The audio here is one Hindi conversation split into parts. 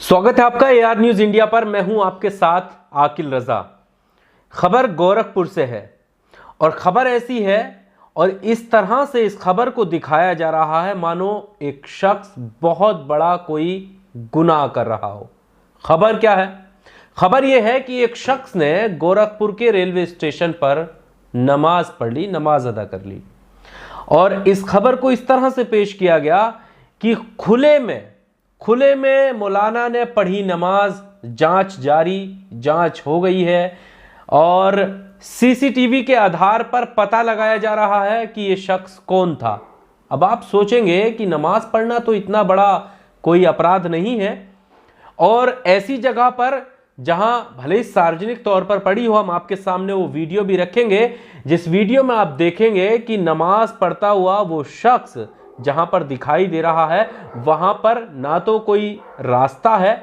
स्वागत है आपका एआर न्यूज इंडिया पर। मैं हूं आपके साथ आकिल रजा। खबर गोरखपुर से है और खबर ऐसी है और इस तरह से इस खबर को दिखाया जा रहा है मानो एक शख्स बहुत बड़ा कोई गुनाह कर रहा हो। खबर क्या है? खबर यह है कि एक शख्स ने गोरखपुर के रेलवे स्टेशन पर नमाज पढ़ ली, नमाज अदा कर ली और इस खबर को इस तरह से पेश किया गया कि खुले में मौलाना ने पढ़ी नमाज, जांच जारी, जांच हो गई है और सीसीटीवी के आधार पर पता लगाया जा रहा है कि यह शख्स कौन था। अब आप सोचेंगे कि नमाज पढ़ना तो इतना बड़ा कोई अपराध नहीं है और ऐसी जगह पर जहां भले ही सार्वजनिक तौर पर पढ़ी हो, हम आपके सामने वो वीडियो भी रखेंगे जिस वीडियो में आप देखेंगे कि नमाज पढ़ता हुआ वो शख्स जहां पर दिखाई दे रहा है वहां पर ना तो कोई रास्ता है,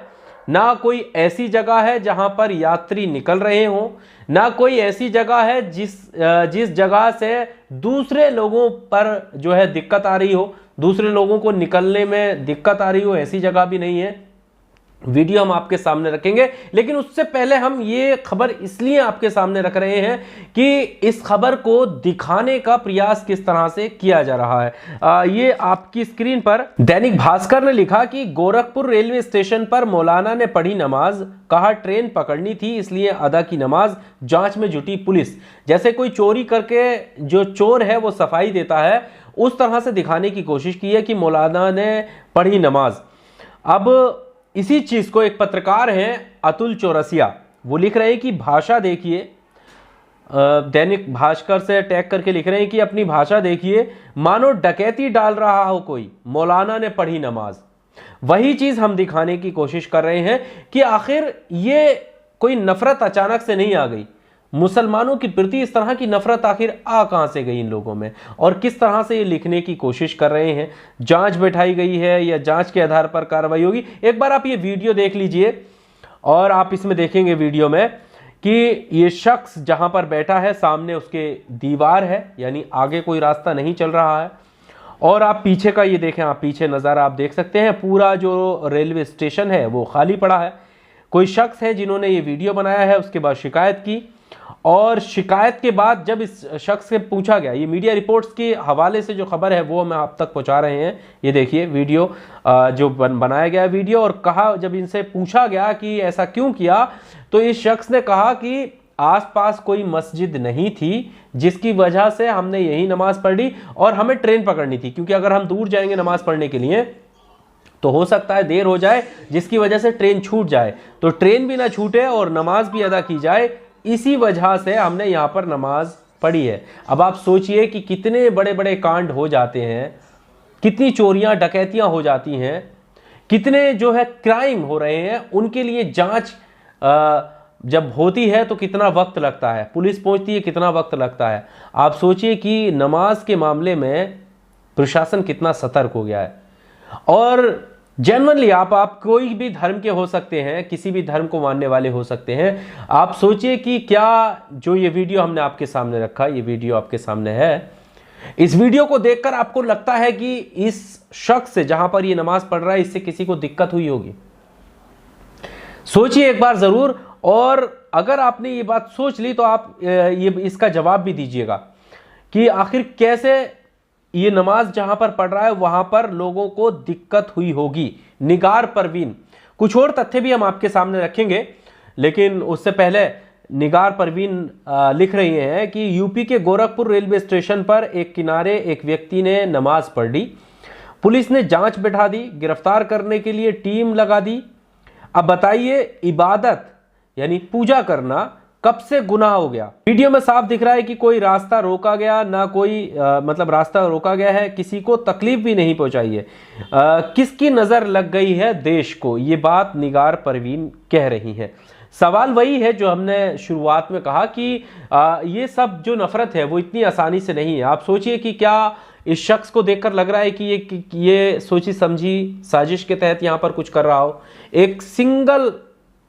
ना कोई ऐसी जगह है जहां पर यात्री निकल रहे हों, ना कोई ऐसी जगह है जिस जगह से दूसरे लोगों पर जो है दिक्कत आ रही हो, दूसरे लोगों को निकलने में दिक्कत आ रही हो, ऐसी जगह भी नहीं है। वीडियो हम आपके सामने रखेंगे, लेकिन उससे पहले हम ये खबर इसलिए आपके सामने रख रहे हैं कि इस खबर को दिखाने का प्रयास किस तरह से किया जा रहा है। ये आपकी स्क्रीन पर दैनिक भास्कर ने लिखा कि गोरखपुर रेलवे स्टेशन पर मौलाना ने पढ़ी नमाज, कहा ट्रेन पकड़नी थी इसलिए अदा की नमाज, जांच में जुटी पुलिस। जैसे कोई चोरी करके जो चोर है वो सफाई देता है, उस तरह से दिखाने की कोशिश की है कि मौलाना ने पढ़ी नमाज। अब इसी चीज को एक पत्रकार हैं अतुल चौरसिया, वो लिख रहे हैं कि भाषा देखिए, दैनिक भास्कर से टैग करके लिख रहे हैं कि अपनी भाषा देखिए, मानो डकैती डाल रहा हो कोई, मौलाना ने पढ़ी नमाज। वही चीज हम दिखाने की कोशिश कर रहे हैं कि आखिर ये कोई नफरत अचानक से नहीं आ गई, मुसलमानों के प्रति इस तरह की नफरत आखिर आ कहां से गई इन लोगों में और किस तरह से ये लिखने की कोशिश कर रहे हैं। जांच बैठाई गई है या जांच के आधार पर कार्रवाई होगी? एक बार आप ये वीडियो देख लीजिए और आप इसमें देखेंगे वीडियो में कि ये शख्स जहां पर बैठा है सामने उसके दीवार है, यानी आगे कोई रास्ता नहीं चल रहा है और आप पीछे का ये देखें, आप पीछे नज़ारा आप देख सकते हैं, पूरा जो रेलवे स्टेशन है वो खाली पड़ा है। कोई शख्स है जिन्होंने ये वीडियो बनाया है, उसके बाद शिकायत की और शिकायत के बाद जब इस शख्स से पूछा गया, ये मीडिया रिपोर्ट्स के हवाले से जो खबर है वो मैं आप तक पहुंचा रहे हैं, ये देखिए वीडियो जो बनाया गया वीडियो। और कहा, जब इनसे पूछा गया कि ऐसा क्यों किया, तो इस शख्स ने कहा कि आसपास कोई मस्जिद नहीं थी जिसकी वजह से हमने यही नमाज पढ़ ली और हमें ट्रेन पकड़नी थी, क्योंकि अगर हम दूर जाएंगे नमाज पढ़ने के लिए तो हो सकता है देर हो जाए जिसकी वजह से ट्रेन छूट जाए, तो ट्रेन भी ना छूटे और नमाज भी अदा की जाए, इसी वजह से हमने यहां पर नमाज पढ़ी है। अब आप सोचिए कि कितने बड़े बड़े कांड हो जाते हैं, कितनी चोरियां डकैतियां हो जाती हैं, कितने जो है क्राइम हो रहे हैं, उनके लिए जांच जब होती है तो कितना वक्त लगता है, पुलिस पहुंचती है कितना वक्त लगता है। आप सोचिए कि नमाज के मामले में प्रशासन कितना सतर्क हो गया है। और जनरली आप कोई भी धर्म के हो सकते हैं, किसी भी धर्म को मानने वाले हो सकते हैं। आप सोचिए कि क्या जो ये वीडियो हमने आपके सामने रखा, ये वीडियो आपके सामने है, इस वीडियो को देखकर आपको लगता है कि इस शख्स से जहां पर ये नमाज पढ़ रहा है इससे किसी को दिक्कत हुई होगी? सोचिए एक बार जरूर। और अगर आपने ये बात सोच ली तो आप ये इसका जवाब भी दीजिएगा कि आखिर कैसे ये नमाज जहां पर पढ़ रहा है वहां पर लोगों को दिक्कत हुई होगी। निगार परवीन, कुछ और तथ्य भी हम आपके सामने रखेंगे, लेकिन उससे पहले निगार परवीन लिख रही हैं कि यूपी के गोरखपुर रेलवे स्टेशन पर एक किनारे एक व्यक्ति ने नमाज पढ़ ली, पुलिस ने जांच बैठा दी, गिरफ्तार करने के लिए टीम लगा दी। अब बताइए, इबादत यानी पूजा करना कब से गुनाह हो गया? वीडियो में साफ दिख रहा है कि कोई रास्ता रोका गया ना, कोई मतलब रास्ता रोका गया है, किसी को तकलीफ भी नहीं पहुंचाई है। किसकी नजर लग गई है देश को, ये बात निगार परवीन कह रही है। सवाल वही है जो हमने शुरुआत में कहा कि ये सब जो नफरत है वो इतनी आसानी से नहीं है। आप सोचिए कि क्या इस शख्स को देखकर लग रहा है कि ये सोची समझी साजिश के तहत यहां पर कुछ कर रहा हो? एक सिंगल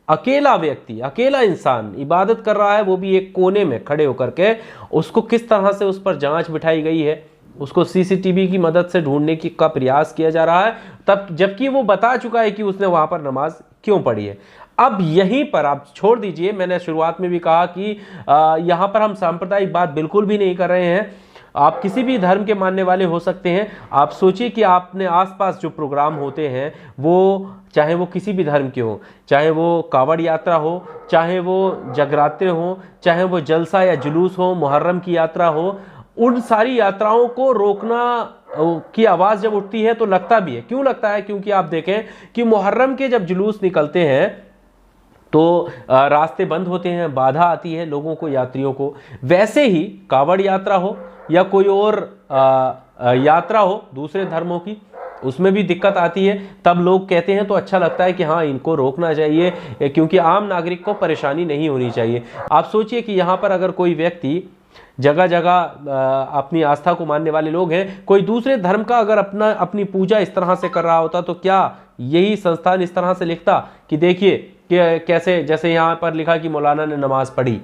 अकेला व्यक्ति, अकेला इंसान इबादत कर रहा है, वो भी एक कोने में खड़े होकर के, उसको किस तरह से उस पर जांच बिठाई गई है उसको सीसीटीवी की मदद से ढूंढने की का प्रयास किया जा रहा है, तब जबकि वो बता चुका है कि उसने वहां पर नमाज क्यों पढ़ी है। अब यहीं पर आप छोड़ दीजिए, मैंने शुरुआत में भी कहा कि यहां पर हम सांप्रदायिक बात बिल्कुल भी नहीं कर रहे हैं। आप किसी भी धर्म के मानने वाले हो सकते हैं। आप सोचिए कि आपने आसपास जो प्रोग्राम होते हैं वो चाहे वो किसी भी धर्म के हो, चाहे वो कावड़ यात्रा हो, चाहे वो जगराते हो, चाहे वो जलसा या जुलूस हो, मुहर्रम की यात्रा हो, उन सारी यात्राओं को रोकना की आवाज़ जब उठती है तो लगता भी है। क्यों लगता है? क्योंकि आप देखें कि मुहर्रम के जब जुलूस निकलते हैं तो रास्ते बंद होते हैं, बाधा आती है लोगों को, यात्रियों को। वैसे ही कावड़ यात्रा हो या कोई और यात्रा हो दूसरे धर्मों की, उसमें भी दिक्कत आती है। तब लोग कहते हैं तो अच्छा लगता है कि हाँ, इनको रोकना चाहिए, क्योंकि आम नागरिक को परेशानी नहीं होनी चाहिए। आप सोचिए कि यहाँ पर अगर कोई व्यक्ति, जगह जगह अपनी आस्था को मानने वाले लोग हैं, कोई दूसरे धर्म का अगर अपनी पूजा इस तरह से कर रहा होता तो क्या यही संस्थान इस तरह से लिखता कि देखिए कि कैसे, जैसे यहाँ पर लिखा कि मौलाना ने नमाज पढ़ी,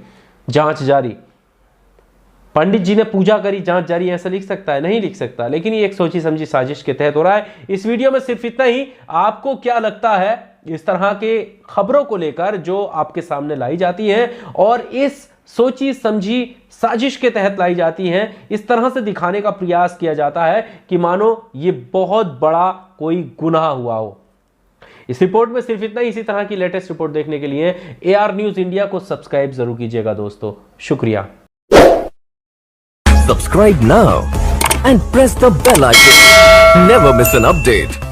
जांच जारी, पंडित जी ने पूजा करी, जांच जारी, ऐसा लिख सकता है? नहीं लिख सकता। लेकिन ये एक सोची समझी साजिश के तहत हो रहा है। इस वीडियो में सिर्फ इतना ही। आपको क्या लगता है इस तरह के खबरों को लेकर जो आपके सामने लाई जाती हैं और इस सोची समझी साजिश के तहत लाई जाती हैं, इस तरह से दिखाने का प्रयास किया जाता है कि मानो ये बहुत बड़ा कोई गुनाह हुआ हो। इस रिपोर्ट में सिर्फ इतना ही। इसी तरह की लेटेस्ट रिपोर्ट देखने के लिए AR न्यूज़ इंडिया को सब्सक्राइब जरूर कीजिएगा दोस्तों। शुक्रिया। Subscribe now and press the bell icon. Never miss an update.